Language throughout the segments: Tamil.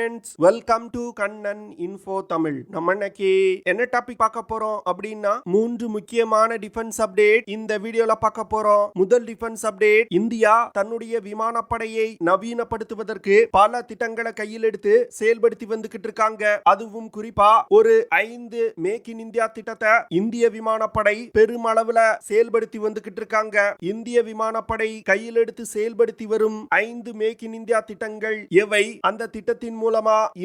Friends, welcome to Kannan info Tamil. நம்ம இன்னைக்கு என்ன டாபிக் பார்க்க போறோம் அப்படின்னா 3 முக்கியமான டிஃபென்ஸ் அப்டேட் இந்த வீடியோல பார்க்க போறோம். முதல் டிஃபென்ஸ் அப்டேட், இந்தியா தன்னுடைய விமானப்படையை நவீனப்படுத்துவதற்கு பல திட்டங்களை கையில் எடுத்து செயல்படுத்தி வந்துகிட்டு இருக்காங்க. அதுவும் குறிப்பா ஒரு 5 மேக் இன் இந்தியா திட்டத்தை இந்திய விமானப்படை பெருமளவுல செயல்படுத்தி வந்துகிட்டு இருக்காங்க. இந்திய விமானப்படை கையில் எடுத்து செயல்படுத்தி வரும் 5 மேக் இன் இந்தியா திட்டங்கள் எவை? அந்த திட்டத்தின் மூலமா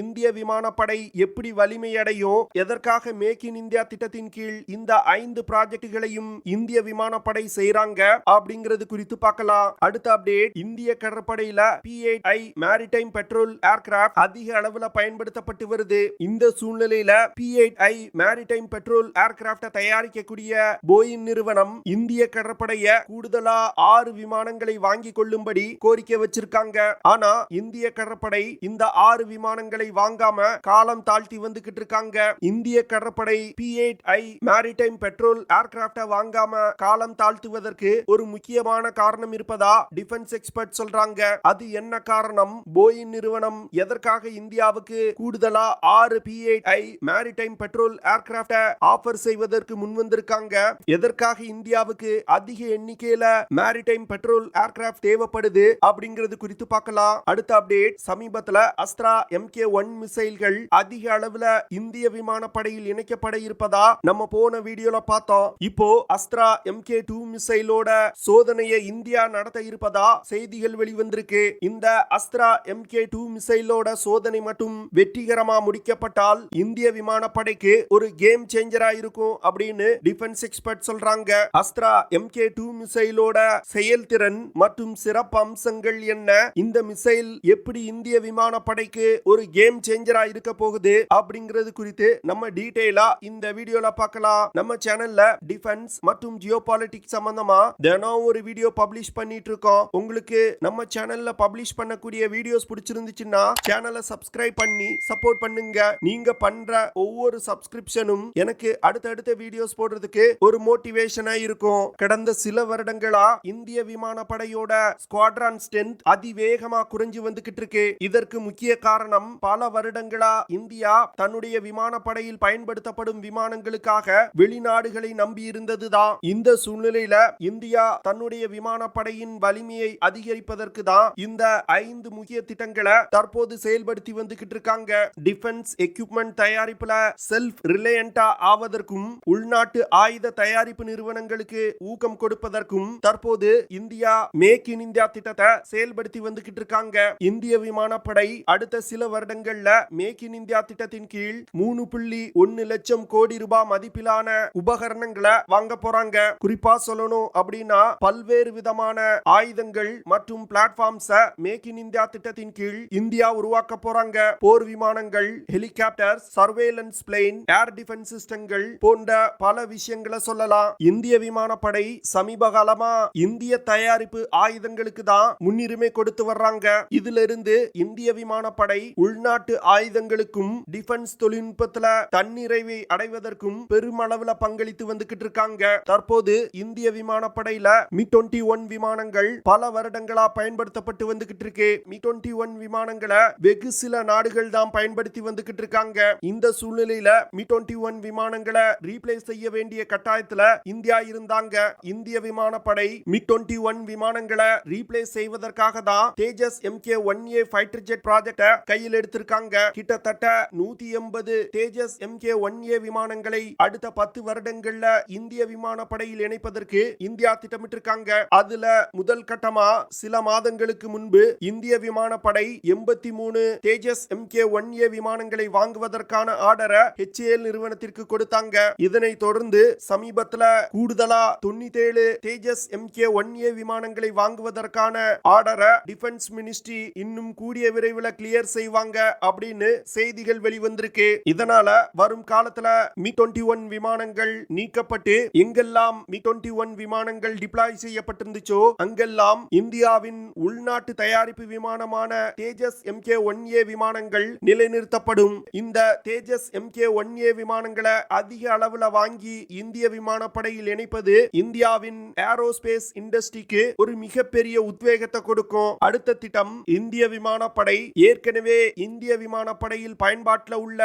இந்திய விமானப்படை எப்படி வலிமை அடையும்? எதற்காக மேக் இன் இந்தியா திட்டத்தின் கீழ் இந்த 5 ப்ராஜெக்ட்களையும் இந்திய விமானப்படை செய்றாங்க அப்படிங்கிறது குறித்து பார்க்கலாம். அடுத்த அப்டேட், இந்திய கடற்படையில P-8I மேரிடைம் பெட்ரோல் ஏர்கிராஃப்ட் அதிக அளவுல பயன்படுத்தப்பட்டு வருது. இந்த சூழ்நிலையில P-8I மேரிடைம் பெட்ரோல் ஏர்கிராஃப்ட தயாரிக்கக்கூடிய போயிங் நிறுவனம் இந்திய கடற்படைய கூடுதலா 6 விமானங்களை வாங்கி கொள்ளும்படி கோரிக்கை வச்சிருக்காங்க. ஆனா இந்திய கடற்படை இந்த 6 விமானங்களை வாங்காம காலம் தாழ்த்தி வந்துகிட்டு இருக்காங்க. இந்திய கடற்படை P-8I மேரிடைம் பெட்ரோல் ஏர்கிராஃப்ட வாங்காம காலம் தாழ்த்துவதற்கு ஒரு முக்கியமான காரணம் இருப்பதா டிஃபென்ஸ் எக்ஸ்பர்ட் சொல்றாங்க. அது என்ன காரணம்? போயிங் நிறுவனம் எதற்காக இந்தியாவுக்கு கூடுதலா 6 P-8I மேரிடைம் பெட்ரோல் ஏர்கிராஃப்ட ஆஃபர் செய்வதற்கு முன்வந்திருக்காங்க? எதற்காக இந்தியாவுக்கு அதிக எண்ணிக்கையில மேரிடைம் பெட்ரோல் ஏர்கிராஃப்ட் தேவைப்படுது அப்படிங்கிறது குறித்து பார்க்கலாம். அடுத்த அப்டேட், சமீபத்துல அஸ்த்ரா MK1 மிசைல்கள் அதிக அளவுல இந்திய விமானப்படையில் இணைக்கப்பட இருப்பதா நம்ம போன வீடியோல பார்த்தோம். இப்போ அஸ்த்ரா MK2 மிசைலோட சோதனையை இந்தியா நடத்த இருப்பதா செய்திகள் வெளிவந்திருக்கு. இந்த அஸ்த்ரா MK2 மிசைலோட சோதனை மட்டும் வெற்றிகரமா முடிக்கப்பட்டால் இந்திய விமானப்படைக்கு ஒரு கேம் சேஞ்சரா இருக்கும் அப்படின்னு டிஃபென்ஸ் எக்ஸ்பர்ட் சொல்றாங்க. அஸ்த்ரா MK2 மிசைலோட செயல்திறன் மற்றும் சிறப்பு அம்சங்கள் என்ன? இந்த மிசைல் எப்படி இந்திய விமானப்படைக்கு ஒரு கேம் சேஞ்சரா இருக்க போகுது அப்படிங்கிறது குறித்து நம்ம டீடைலா இந்த வீடியோல பார்க்கலாம். நம்ம சேனல்ல டிஃபென்ஸ் மற்றும் ஜியோபாலிட்டிக்ஸ் சம்பந்தமா தினம் ஒரு வீடியோ பப்ளிஷ் பண்ணிட்டு இருக்கோம். உங்களுக்கு நம்ம சேனல்ல பப்ளிஷ் பண்ணக்கூடிய வீடியோஸ் பிடிச்சிருந்துச்சுன்னா சேனலை சப்ஸ்கிரைப் பண்ணி சப்போர்ட் பண்ணுங்க. நீங்க பண்ற ஒவ்வொரு சப்ஸ்கிரிப்ஷனும் எனக்கு அடுத்தடுத்த வீடியோஸ் போடுறதுக்கு ஒரு மோட்டிவேஷனா இருக்கும். கடந்த சில வருடங்களா இந்திய விமானப்படையோட ஸ்குவாட்ரான் ஸ்ட்ரென்த் அதிவேகமா குறைஞ்சு வந்துகிட்டு இருக்கு. இதற்கு முக்கிய காரணம், பல வருடங்களா இந்தியா தன்னுடைய விமானப்படையில் பயன்படுத்தப்படும் விமானங்களுக்காக வெளிநாடுகளை நம்பி இருந்ததுதான். இந்த சூழ்நிலையில இந்தியா தன்னுடைய விமானப்படையின் வலிமையை அதிகரிப்பதற்கு தான் இந்த 5 முக்கிய திட்டங்களை தற்போது செயல்படுத்தி வந்துகிட்டு இருக்காங்க. டிஃபென்ஸ் எக்யூப்மெண்ட் தயாரிப்புல செல்ஃப் ரிலையண்டா ஆவதற்கும் உள்நாட்டு ஆயுத தயாரிப்பு நிறுவனங்களுக்கு ஊக்கம் கொடுப்பதற்கும் தற்போது இந்தியா மேக் இன் இந்தியா திட்டத்தை செயல்படுத்தி வந்துகிட்டு இருக்காங்க. இந்திய விமானப்படை அடுத்த சில வருடங்கள்ல மேக் இன் இந்தியா திட்டத்தின் கீழ் 3.1 லட்சம் கோடி ரூபாய் மதிப்பிலான உபகரணங்களை வாங்க போறாங்க. குறிப்பா சொல்லணும் அப்படின்னா பல்வேறு விதமான ஆயுதங்கள் மற்றும் பிளாட்ஃபார்ம்ஸ மேக் இன் இந்தியா திட்டத்தின் கீழ் இந்தியா உருவாக்க போறாங்க. போர் விமானங்கள், helicopter, surveillance plane, air defence சிஸ்டங்கள் போன்ற பல விஷயங்களை சொல்லலாம். இந்திய விமானப்படை சமீப காலமா இந்திய தயாரிப்பு ஆயுதங்களுக்கு தான் முன்னுரிமை கொடுத்து வர்றாங்க. இதுல இருந்து இந்திய விமானப்படை உள்நாட்டு ஆயுதங்களுக்கும் டிஃபென்ஸ் தொழில்நுட்பத்துல தன்னிறைவை அடைவதற்கும் பெருமளவுல பங்களித்து வந்துகிட்டு இருக்காங்க. தற்போது இந்திய விமானப்படையில Mi-21 விமானங்கள் பல வருடங்களா பயன்படுத்தப்பட்டு வந்துகிட்டு இருக்கு. Mi-21 விமானங்களை வெகு சில நாடுகள் தான் பயன்படுத்தி வந்துகிட்டு இருக்காங்க. இந்த சூழ்நிலையில Mi-21 விமானங்களை ரீப்ளேஸ் செய்ய வேண்டிய கட்டாயத்துல இந்தியா இருந்தாங்க. இந்திய விமானப்படை Mi-21 விமானங்களை ரீப்ளேஸ் செய்வதற்காக தான் தேஜஸ் MK1A ஃபைட்டர் ஜெட் ப்ராஜெக்ட கையில் எடுத்திருக்காங்க. கிட்டத்தட்ட 180 தேஜஸ் MK1A விமானங்களை அடுத்த 10 வருடங்கள்ல இந்திய விமானப்படையில் இணைப்பதற்கு இந்தியா திட்டமிட்டிருக்காங்க. அதுல முதல் கட்டமா சில மாதங்களுக்கு முன்பு இந்திய விமானப்படை 83 தேஜஸ் MK1A விமானங்களை வாங்குவதற்கான ஆர்டரை HAL நிறுவனத்திற்கு கொடுத்தாங்க. இதனை தொடர்ந்து சமீபத்துல கூடுதலா 97 தேஜஸ் MK1A விமானங்களை வாங்குவதற்கான ஆர்டரை டிஃபென்ஸ் மினிஸ்ட்ரி இன்னும் கூடிய விரைவில் கிளியர் செய்வாங்க அப்படின்னு செய்திகள் வெளிவந்திருக்கு. இதனால வரும் காலத்துல Mi-21 விமானங்கள் நீக்கப்பட்டு எங்கெல்லாம் Mi-21 விமானங்கள் டிப்ளாய் செய்யப்பட்டிருந்துச்சோ அங்கெல்லாம் இந்தியாவின் உள்நாட்டு தயாரிப்பு விமானமான தேஜஸ் MK1A விமானங்கள் நிலைநிறுத்தப்படும். இந்த தேஜஸ் MK1A விமானங்களை அதிக அளவுல வாங்கி இந்திய விமானப்படையில் இணைப்பது இந்தியாவின் ஏரோஸ்பேஸ் இண்டஸ்ட்ரிக்கு ஒரு மிகப்பெரிய உத்வேகத்தை கொடுக்கும். அடுத்த திட்டம், இந்திய விமானப்படை ஏற்கனவே ஏற்கனவே இந்திய விமானப்படையில் பயன்பாட்டில் உள்ள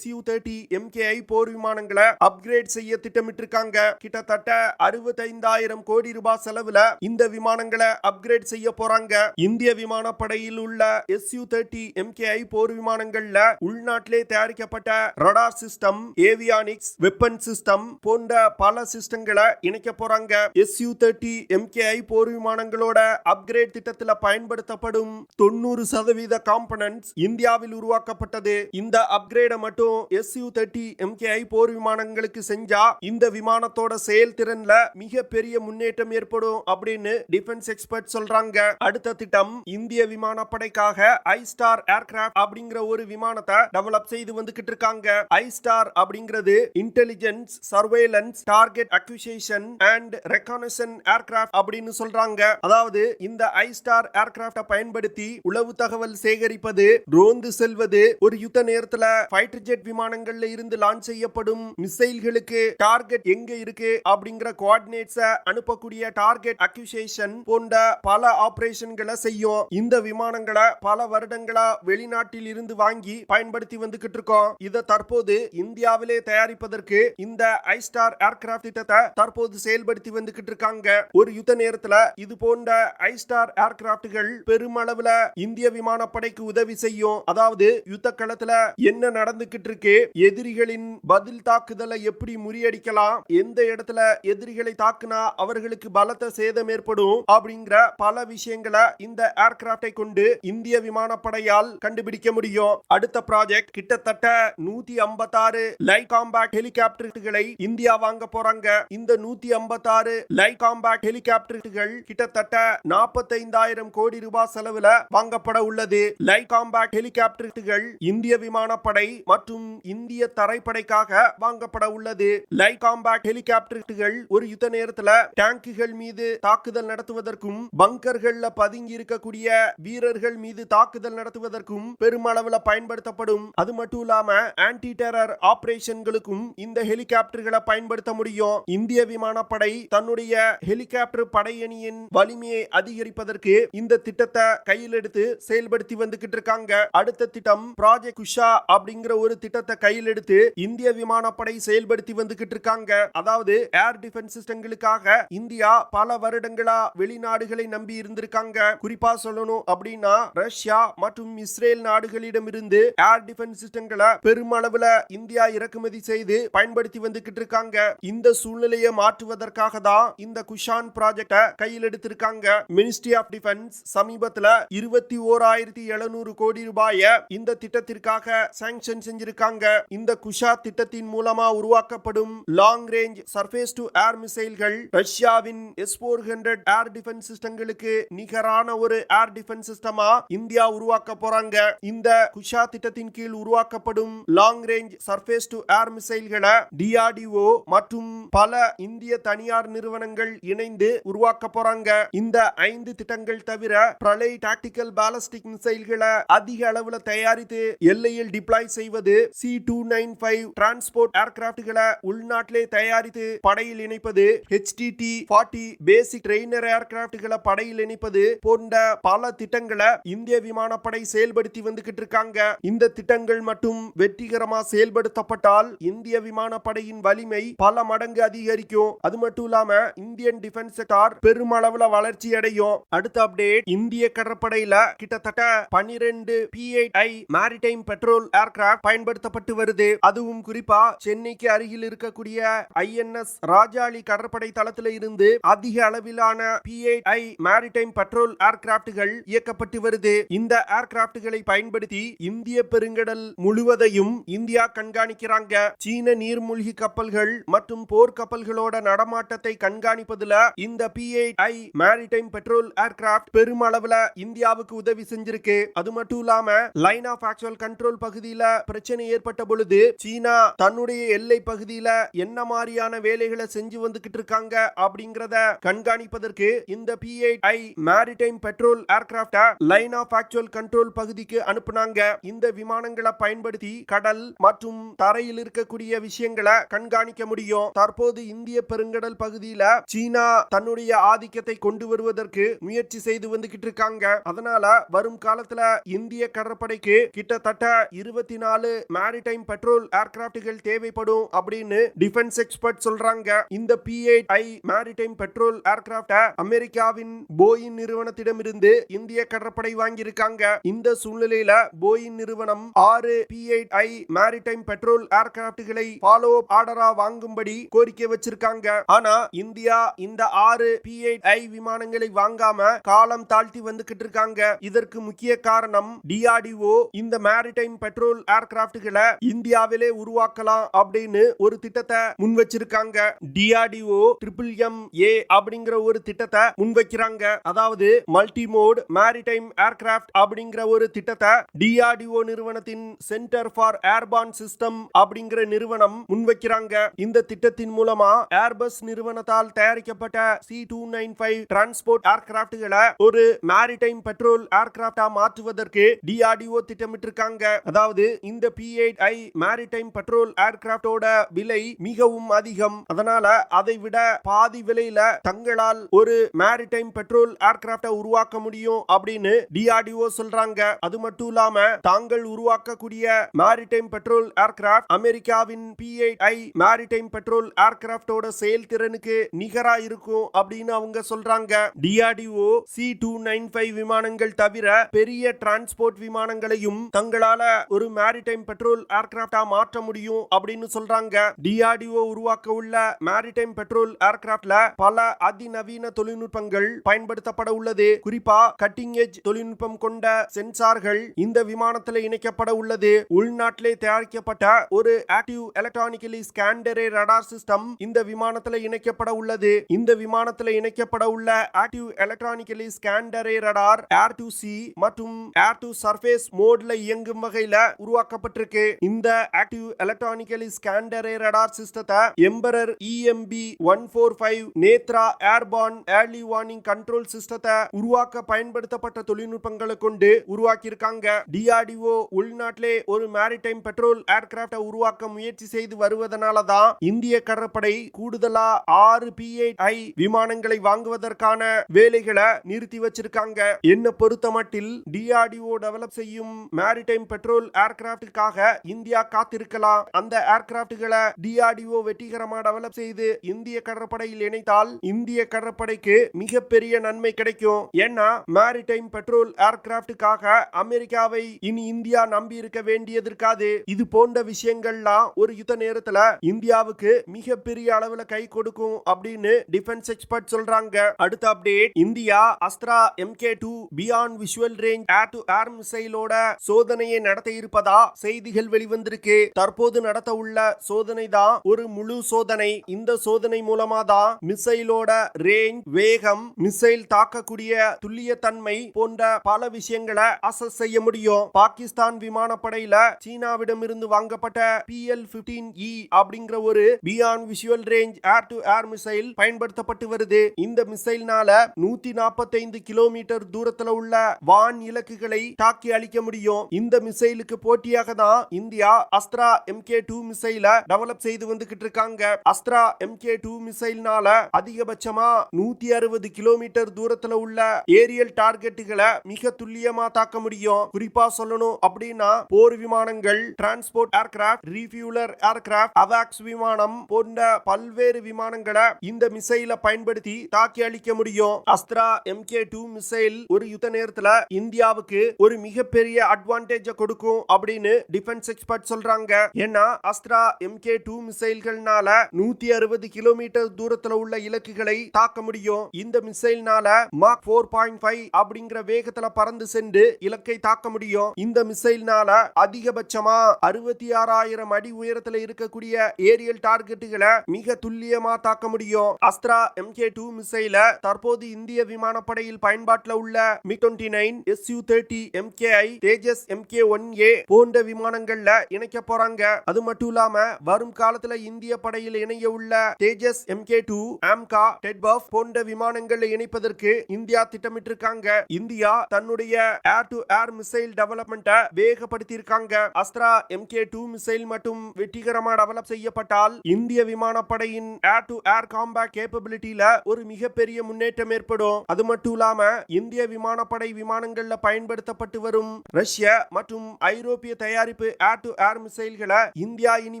Su-30 MKI போர் விமானங்களை அப்கிரேட் செய்ய திட்டமிட்டிருக்காங்க. கிட்டத்தட்ட 65,000 கோடி ரூபாய் செலவுல இந்த விமானங்களை அப்கிரேட் செய்ய போறாங்க. இந்திய விமானப்படையில் உள்ள Su-30 MKI போர் விமானங்கள்ல உள்நாட்டிலே தயாரிக்கப்பட்ட radar system, avionics, weapon system போன்ற பல சிஸ்டங்களை இணைக்க போறாங்க. Su-30 MKI போர் விமானங்களோட அப்கிரேட் திட்டத்தில் பயன்படுத்தப்படும் 90% காம்பனன்ட்ஸ் இந்தியாவில் உருவாக்கப்பட்டது. இந்த அப்கிரேட மட்டும் Su-30 MKI போர் விமானங்களுக்கு செஞ்சா இந்த விமானத்தோட செயல்திறன்ல மிகப்பெரிய முன்னேற்றம் ஏற்படும் அப்படின்னு டிஃபென்ஸ் எக்ஸ்பர்ட் சொல்றாங்க. அடுத்த திட்டம் இந்திய விமானப்படைக்காக ஐ-ஸ்டார் ஏர்கிராஃப்ட் அப்படிங்கிற ஒரு விமானத்தை டெவலப் செய்து வந்துகிட்டு இருக்காங்க. ஐ-ஸ்டார் அப்படிங்கிறது intelligence, surveillance, target acquisition and reconnaissance aircraft அப்படின்னு சொல்றாங்க. அதாவது இந்த ஐ-ஸ்டார் ஏர்கிராஃப்ட பயன்படுத்தி உளவு தகவல் சேகரிப்பது, ரோந்து செல்வது, ஒரு யுத்த நேரத்துல ஃபைட்டர் ஜெட் விமானங்கள்ல இருந்து லான்ச் செய்யப்படும் மிசைல்களுக்கு டார்கெட் எங்க இருக்கு அப்படிங்கிற கோஆர்டினேட்ஸை அனுப்பக்கூடிய டார்கெட் அக்விசிஷன் போன்ற பல ஆபரேஷன்களை செய்யும். இந்த விமானங்களை பல வருடங்களா வெளிநாட்டில் இருந்து வாங்கி பயன்படுத்தி வந்துகிட்டு இருக்கோம். இதை தற்போது இந்தியாவிலே தயாரிப்பதற்கு இந்த ஐ-ஸ்டார் ஏர்கிராஃப்ட் திட்டத்தை தற்போது செயல்படுத்தி வந்துகிட்டு இருக்காங்க. ஒரு யுத்த நேரத்துல இது போன்ற ஐ-ஸ்டார் ஏர்கிராஃப்ட்கள் பெருமளவுல இந்திய விமானப்படைக்கு உதவி செய்யும். அதாவது யுத்த களத்துல என்ன நடந்துகிட்டு இருக்கு, எதிரிகளின் பதில் தாக்குதலை எப்படி முறியடிக்கலாம், எந்த இடத்துல எதிரிகளை தாக்குனா அவர்களுக்கு பலத்த சேதம் ஏற்படும் அப்படிங்கிற பல விஷயங்களை இந்த ஏர்கிராஃப்டை கொண்டு இந்திய விமானப்படையால் கண்டுபிடிக்க முடியும். அடுத்த ப்ராஜெக்ட் கிட்டத்தட்ட 156 லைட் காம்பேக்ட் ஹெலிகாப்டர்களை இந்தியா வாங்க போறாங்க. இந்த 156 லைட் காம்பேக்ட் ஹெலிகாப்டர்கள் கிட்டத்தட்ட 45,000 கோடி ரூபாய் செலவுல வாங்கப்பட உள்ளது. லைட் காம்பேக்ட் ஹெலிகாப்டர்கள் இந்திய விமானப்படை மற்றும் இந்திய தரைப்படைக்காக வாங்கப்பட உள்ளது. லைட் காம்பேக்ட் ஹெலிகாப்டர்கள் ஒரு யுத்த நேரத்துல டேங்குகள் மீது தாக்குதல் நடத்துவதற்கும், பங்கர்கள்ல பதுங்கி இருக்கக்கூடிய வீரர்கள் மீது தாக்குதல் நடத்துவதற்கும் பெருமளவுல பயன்படுத்தப்படும். அது மட்டும் இல்லாம ஆன்டி டெரர் ஆபரேஷன்களுக்கும் இந்த ஹெலிகாப்டர்களை பயன்படுத்த முடியும். இந்திய விமானப்படை தன்னுடைய ஹெலிகாப்டர் படையணியின் வலிமையை அதிகரிப்பதற்கு இந்த திட்டத்தை கையில் எடுத்து செயல்படுத்தி வந்துகிட்டு இருக்காங்க. அடுத்த திட்டம் ப்ராஜெக்ட் குஷா அப்படிங்கிற ஒரு திட்டத்தை கையில் எடுத்து இந்திய விமானப்படை செயல்படுத்தி வந்துகிட்டு இருக்காங்க. அதாவது ஏர் டிஃபென்ஸ் சிஸ்டங்களுக்காக இந்தியா பல வருடங்களா வெளிநாடுகளை நம்பி இருந்திருக்காங்க. குறிப்பா சொல்லணும் அப்படின்னா ரஷ்யா மற்றும் இஸ்ரேல் நாடுகளிடமிருந்து ஏர் டிஃபென்ஸ் சிஸ்டங்களை பெருமளவுல இந்தியா இறக்குமதி செய்து பயன்படுத்தி வந்துகிட்டு இருக்காங்க. இந்த சூழ்நிலையை மாற்றுவதற்காக தான் இந்த குஷான் ப்ராஜெக்ட கையில் எடுத்திருக்காங்க. மினிஸ்ட்ரி ஆஃப் டிஃபென்ஸ் சமீபத்துல 21,700 கோடி ரூபாய இந்த திட்டத்திற்காக சாங்ஷன் செஞ்சிருக்காங்க. இந்த குஷா திட்டத்தின் மூலமா உருவாக்கப்படும் long range surface to air மிசைல்கள் ரஷ்யாவின் S-400 ஏர் டிஃபென்ஸ் சிஸ்டங்களுக்கு நிகரான ஒரு ஏர் டிஃபென்ஸ் சிஸ்டமா இந்தியா உருவாக்க போறாங்க. இந்த குஷா திட்டத்தின் கீழ் உருவாக்கப்படும் long range surface to air மிசைல்களை DRDO மற்றும் பல இந்திய தனியார் நிறுவனங்கள் இணைந்து உருவாக்க போறாங்க. இந்த 5 திட்டங்கள் தவிர பிரளய் டாக்டிக்கல் பாலிஸ்டிக் மிசைல்களை அதிக அளவுல தயாரித்து எல்லையில் டிப்ளாய் செய்வது, C-295 டிரான்ஸ்போர்ட் ஏர்கிராப்ட்களை உள்நாட்டிலே தயாரித்து படையில் இணைப்பது, HTT-40 பேசிக் ட்ரெய்னர் ஏர்கிராப்ட்களை படையில் இணைப்பது போன்ற பல திட்டங்களை இந்திய விமானப்படை செயல்படுத்தி வந்துகிட்டு இருக்காங்க. இந்த திட்டங்கள் மட்டும் வெற்றிகரமா செயல்படுத்தப்பட்டால் இந்திய விமானப்படையின் வலிமை பல மடங்கு அதிகரிக்கும். அது மட்டும் இல்லாம இந்தியன் டிஃபென்ஸ் செக்டார் பெருமளவுல வளர்ச்சி அடையும். அடுத்த அப்டேட், இந்திய கடற்படையில கிட்டத்தட்ட 12 P-8I மேரிடைம் பெட்ரோல் ஏர்கிராப்ட் பயன்படுத்தப்பட்டு வருது. அதுவும் குறிப்பா சென்னைக்கு அருகில் இருக்கக்கூடிய INS ராஜாளி கடற்படை தளத்தில் இருந்து அதிக அளவிலான P-8I மேரிடைம் பெட்ரோல் ஏர்கிராப்ட்கள் இயக்கப்பட்டு வருது. இந்த ஏர்கிராப்ட்களை பயன்படுத்தி இந்திய பெருங்கடல் முழுவதையும் இந்தியா கண்காணிக்கிறாங்க. சீன நீர்மூழ்கி கப்பல்கள் மற்றும் போர் கப்பல்களோட நடமாட்டத்தை கண்காணிப்பதுல இந்த P-8I மேரிடைம் பெட்ரோல் ஏர்கிராப்ட் பெருமளவுல இந்தியாவுக்கு உதவி செஞ்சிருக்கு. அது மட்டும் இல்லாம லைன் ஆஃப் ஆக்சுவல் கண்ட்ரோல் பகுதியில பிரச்சனை ஏற்பட்ட பொழுது சீனா தன்னுடைய எல்லை பகுதியில என்ன மாதிரியான வேலைகளை செஞ்சு வந்துகிட்டு இருக்காங்க அப்படிங்கறத கண்காணிப்பதற்கு இந்த P-8I மேரிடைம் பெட்ரோல் ஏர்கிராப்ட லைன் ஆஃப் ஆக்சுவல் கண்ட்ரோல் பகுதிக்கு அனுப்புனாங்க. இந்த விமானங்களை பயன்படுத்தி கடல் மற்றும் தரையில் இருக்கக்கூடிய விஷயங்களை கண்காணிக்க முடியும். தற்போது இந்திய பெருங்கடல் பகுதியில சீனா தன்னுடைய ஆதிக்கத்தை கொண்டு வருவதற்கு முயற்சி செய்து வந்துகிட்டு இருக்காங்க. அதனால வரும் காலத்துல இந்திய இந்திய கடற்படைக்கு கிட்டத்தட்ட 24 மேரிடைம் பெட்ரோல் ஏர்கிராப்டுகள் தேவைப்படும் அப்படின்னு டிஃபென்ஸ் எக்ஸ்பர்ட் சொல்றாங்க. இந்த P-8I மேரிடைம் பெட்ரோல் ஏர்கிராப்ட அமெரிக்காவின் போயிங் நிறுவனத்திடமிருந்து இந்திய கடற்படை வாங்கியிருக்காங்க. இந்த சூழ்நிலையில போயிங் நிறுவனம் 6 P-8I மேரிடைம் பெட்ரோல் ஏர்கிராப்டுகளை ஃபாலோ அப் ஆர்டரா வாங்கும்படி கோரிக்கை வச்சிருக்காங்க. ஆனா இந்தியா இந்த 6 P-8I விமானங்களை வாங்காம காலம் தாழ்த்தி வந்துகிட்டு இருக்காங்க. இதற்கு முக்கிய காரணம் DRDO இந்த மேரிடைம் பெட்ரோல் ஏர்கிராப்டுகளை இந்தியாவிலே உருவாக்கலாம் அப்படின்னு ஒரு திட்டத்தை முன் வச்சிருக்காங்க. DRDO MMA அப்படிங்கிற ஒரு திட்டத்தை முன்வைக்கிறாங்க. அதாவது மல்டி மோட் மேரிடைம் ஏர்கிராப்ட் அப்படிங்கிற ஒரு திட்டத்தை DRDO நிறுவனத்தின் சென்டர் ஃபார் ஏர்பார்ன் சிஸ்டம் அப்படிங்கிற நிறுவனம் முன்வைக்கிறாங்க. இந்த திட்டத்தின் மூலமா ஏர்பஸ் நிறுவனத்தால் தயாரிக்கப்பட்ட C-295 டிரான்ஸ்போர்ட் ஏர்கிராப்டுகளை ஒரு மேரிடைம் பெட்ரோல் ஏர்கிராப்டா மாற்றுவதற்கு DRDO திட்டமிட்டிருக்காங்க. அதாவது இந்த P-8I மேரிடைம் பெட்ரோல் ஏர்கிராப்டோட விலை மிகவும் அதிகம். அதனால அதை விட பாதி விலையில தங்களால் ஒரு மேரிடைம் பெட்ரோல் ஏர்கிராப்டை உருவாக்க முடியும் அப்படின்னு DRDO சொல்றாங்க. அது மட்டும் இல்லாம தாங்கள் உருவாக்கக்கூடிய மேரிடைம் பெட்ரோல் ஏர்கிராப்ட் அமெரிக்காவின் P-8I மேரிடைம் பெட்ரோல் ஏர்கிராப்டோட செயல்திறனுக்கு நிகரா இருக்கும் அப்படின்னு அவங்க சொல்றாங்க. DRDO C-295 விமானங்கள் தவிர பெரிய டிரான்ஸ்போர்ட் விமானங்களையும் தங்களால ஒரு மேரிடைம் பெட்ரோல் ஏர்கிராப்டா மாற்ற முடியும் அப்படின்னு சொல்றாங்க. DRDO உருவாக்க உள்ள மேரிடைம் பெட்ரோல் ஏர்கிராப்ட்ல பல அதிநவீன தொழில்நுட்பங்கள் பயன்படுத்தப்பட உள்ளது. குறிப்பா கட்டிங் எட்ஜ் தொழில்நுட்பம் கொண்ட சென்சார்கள் இந்த விமானத்தில் இணைக்கப்பட உள்ளது. உள்நாட்டிலே தயாரிக்கப்பட்ட ஒரு active electronically scanned array radar system இந்த விமானத்தில் இணைக்கப்பட உள்ளது. இந்த விமானத்தில் இணைக்கப்பட உள்ள active electronically scanned array radar air to sea மற்றும் ஏர் டு சர்ஃபேஸ் மோட்ல இயங்கும் வகையில உருவாக்கப்பட்டிருக்கு. இந்த ஆக்டிவ் எலக்ட்ரானிக்கலி ஸ்கேண்டரே ரடார் சிஸ்டத்தை Embraer EMB-145 Netra airborne early warning control சிஸ்டத்தை உருவாக்க பயன்படுத்தப்பட்ட தொழில்நுட்பங்களை கொண்டு உருவாக்கி இருக்காங்க. DRDO உள்நாட்டிலே ஒரு மேரிடைம் பெட்ரோல் ஏர்கிராப்டை உருவாக்க முயற்சி செய்து வருவதனால தான் இந்திய கடற்படை கூடுதலா 6 P-8I விமானங்களை வாங்குவதற்கான வேலைகளை நிறுத்தி வச்சிருக்காங்க. என்ன பொறுத்தமட்டில் DRDO டெவலப் செய்யும் மேரிடைம் பெட்ரோல் ஏர்கிராப்டுக்காக இந்தியா காத்திருக்கலாம். அந்த ஏர்கிராப்டுகளை DRDO வெற்றிகரமாக டெவலப் செய்து இந்திய கடற்படையில் இணைத்தால் இந்திய கடற்படைக்கு மிகப்பெரிய நன்மை கிடைக்கும். ஏன்னா மேரிடைம் பெட்ரோல் ஏர்கிராப்டுக்காக அமெரிக்காவை இனி இந்தியா நம்பி இருக்க வேண்டியது இருக்காது. இது போன்ற விஷயங்கள்லாம் ஒரு யுத்த நேரத்துல இந்தியாவுக்கு மிகப்பெரிய அளவுல கை கொடுக்கும் அப்படின்னு டிஃபென்ஸ் எக்ஸ்பர்ட் சொல்றாங்க. அடுத்த update, India Astra MK2 beyond visual range air to air மிசைலோட சோதனையை நடத்த இருப்பதா செய்திகள் வெளிவந்திருக்கு. தற்போது நடத்த உள்ள சோதனை தான் ஒரு முழு சோதனை. இந்த சோதனை மூலமா தான் மிசைலோட ரேஞ்ச், வேகம், மிசைல் தாக்கக்கூடிய துல்லியத்தன்மை போன்ற பல விஷயங்களை அசஸ் செய்ய முடியும். பாகிஸ்தான் விமானப்படையில சீனாவிடம் இருந்து வாங்கப்பட்ட PL-15E அப்படிங்கிற ஒரு beyond visual range air to air missile பயன்படுத்தப்பட்டு வருது. இந்த மிசைல்னால 145 கிலோமீட்டர் தூரத்துல உள்ள வான் இலக்குகளை தாக்கி அழிக்க முடியும். இந்த மிசைலுக்கு போட்டியாக தான் இந்தியா அஸ்த்ரா MK2 மிசைல டெவலப் செய்து வந்துகிட்டு இருக்காங்க. அஸ்த்ரா MK2 மிசைல்னால அதிகபட்சமா 160 கிலோமீட்டர் தூரத்துல உள்ள ஏரியல் டார்கெட்டுகளை மிக துல்லியமா தாக்க முடியும். குறிப்பா சொல்லணும் அப்படின்னா போர் விமானங்கள், டிரான்ஸ்போர்ட் ஏர்கிராப்ட், ரீஃபியூலர் ஏர்கிராப்ட், அவாக்ஸ் விமானம் போன்ற பல்வேறு விமானங்களை இந்த மிசைலை பயன்படுத்தி தாக்கி அழிக்க முடியும். அஸ்த்ரா MK2 மிசைல் ஒரு யுத்த நேரத்துல இந்தியாவுக்கு ஒரு மிகப்பெரிய அட்வான்டேஜ் கொடுக்கும் அப்படின்னு டிஃபென்ஸ் எக்ஸ்பர்ட் சொல்றாங்க. ஏன்னா அஸ்த்ரா MK2 மிசைல்கள்னால 160 கிலோமீட்டர் தூரத்துல உள்ள இலக்குகளை தாக்க முடியும். இந்த மிசைல்னால மாக் 4.5 அப்படிங்கிற வேகத்துல பறந்து சென்று இலக்கை தாக்க முடியும். இந்த மிசைல்னால அதிகபட்சமா 66,000 அடி உயரத்துல இருக்கக்கூடிய ஏரியல் டார்கெட்டுகளை மிக துல்லியமா தாக்க முடியும். அஸ்த்ரா MK2 மிசைல தற்போது இந்திய விமானப்படையில் பயன்பாட்டில் உள்ள MiG-29, Su-30 MKI, தேஜஸ் MK-1A போன்ற விமானங்கள்ல இணைக்க போறாங்க. அது மட்டும் இல்லாம வரும் காலத்துல இந்திய படையில் இணைய உள்ள தேஜஸ் MK2, AMCA, டெட்பஃப் போன்ற விமானங்களை இணைப்பதற்கு இந்தியா திட்டமிட்டிருக்காங்க. இந்தியா தன்னுடைய ஏர் டு ஏர் மிசைல் டெவலப்மெண்ட்டை வேகப்படுத்தி இருக்காங்க. அஸ்த்ரா MK2 மிசைல் மட்டும் வெற்றிகரமா டெவலப் செய்யப்பட்டால் இந்திய விமானப்படையின் ஏர் டு ஏர் காம்பேட் கேப்பபிலிட்டியில ஒரு மிகப்பெரிய முன்னேற்றம் ஏற்படும். அது மட்டும் இல்லாம இந்திய விமானப்படை விமானங்கள்ல பயன்படுத்தப்படும் நடத்தப்பட்டு வரும் ரஷ்யா மற்றும் ஐரோப்பிய தயாரிப்பு ஏர் டு ஏர் மிசைல்களை இந்தியா இனி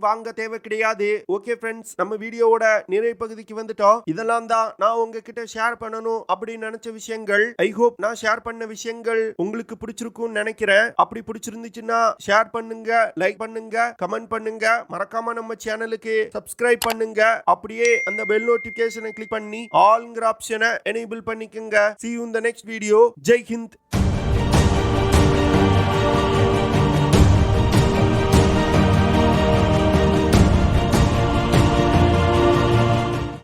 வாங்க தேவை கிடையாது. ஓகே ஃப்ரெண்ட்ஸ், நம்ம வீடியோவோட நிறைவு பகுதிக்கு வந்துட்டோம். இதெல்லாம் தான் நான் உங்ககிட்ட ஷேர் பண்ணணும் அப்படின்னு நினைச்ச விஷயங்கள். ஐ ஹோப் நான் ஷேர் பண்ண விஷயங்கள் உங்களுக்கு பிடிச்சிருக்கும்னு நினைக்கிறேன். அப்படி பிடிச்சிருந்துச்சுன்னா ஷேர் பண்ணுங்க, லைக் பண்ணுங்க, கமெண்ட் பண்ணுங்க. மறக்காம நம்ம சேனலுக்கு சப்ஸ்கிரைப் பண்ணுங்க. அப்படியே அந்த பெல் நோட்டிபிகேஷனை கிளிக் பண்ணி ஆல்ங்கிற ஆப்ஷனை எனேபிள் பண்ணிக்கங்க. See you in the next video. Jai Hind.